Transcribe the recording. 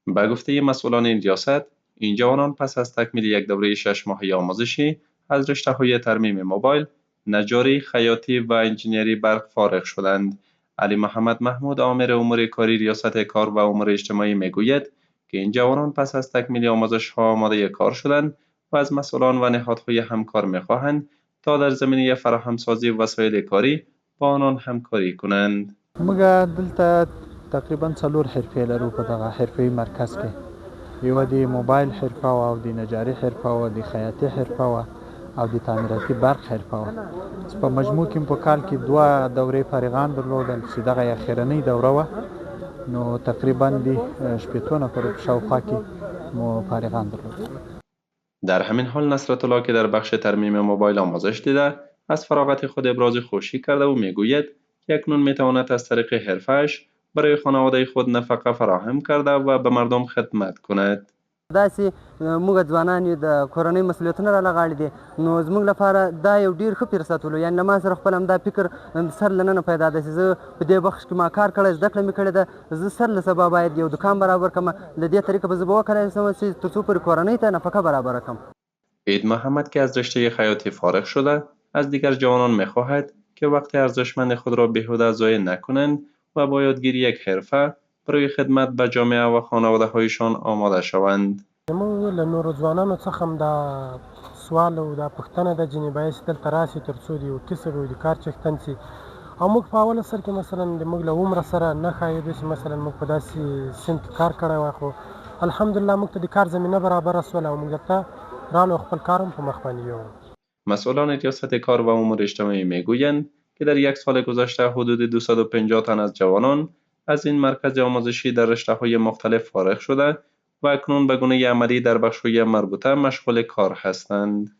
به گفته مسئولان این ریاست، این جوانان پس از تکمیل یک دوره 6 ماهه آموزشی از رشته‌های ترمیم موبایل، نجاری، خیاطی و انجینری برق فارغ شدند. علی محمد محمود، آمر امور کاری ریاست کار و امور اجتماعی میگوید که این جوانان پس از تکمیل آموزش‌ها آماده کار شدند و از مسئولان و نهادهای همکار می‌خواهند تا در زمینه فراهمسازی وسایل کاری با آنان همکاری کنند. موږ دلته تقریبا 4 حرفې لرو په دغه حرفې مرکز کې. یو د موبایل حرفه او د نجاري حرفه او د خیاطي حرفه او د تعمیراتي برق حرفه په مجموع کې په کال کې 2 دورې فارغان درلودل چې دغه اخرنۍ دوره وه، نو تقریبا د شپېتو نفرو په شاوخوا کې مو فارغان درلودل. در همین حال نصرت الله که در بخش ترمیم موبایل آموزش دیده از فراغت خود ابراز خوشی کرده و میگوید که اکنون میتواند از طریق حرفه‌اش برای خانواده خود نفقه فراهم کرده و به مردم خدمت کند. داسې موږ ځوانان یو د کورنۍ مسؤلیتونه را لغاړي دي، نو زموږ لپاره دا یو ډېر ښه فرصت ولو. یعنې له ما سره خپل همدا فکر سر له ننه پیدا دی چې زه په دې بخش کې ما کار کړی، زده کړه مې کړې ده، زه سر له سبا باید یو دکان برابر کړم. له دې طریقه به زه به وکړی شم چې تر څو پورې کورنۍ ته نفقه برابره کړم. عید محمد که از رشته خیاطی فارغ شده از دیگر جوانان میخواهد که وقت ارزشمند خود را بیهوده ضایع نکنند و با یادگیری یک حرفه برای خدمت به جامعه و خانواده هایشان آماده شوند. موږ له نورو ځوانانو څخه هم دا سوال او دا پوښتنه ده چې باید چې دلته راشي تر څو د یو کسب او د کار څښتن شي. او موږ په اوله سر کې مثلا د موږ له عمره سره نه ښایي چې مثلا موږ په داسې سیند کې کار کړی وای، خو الحمدلله موږ ته د کار زمینه برابره شوله او موږ دلته رالو خپل کار هم په مخ باندې بیاوړو. مسئولان ریاست کار و امور اجتماعی میگویند که در یک سال گذشته حدود 250 تن از جوانان از این مرکز آموزشی در رشته‌های مختلف فارغ شده و اکنون به گونه عملی در بخش‌های مربوطه مشغول کار هستند.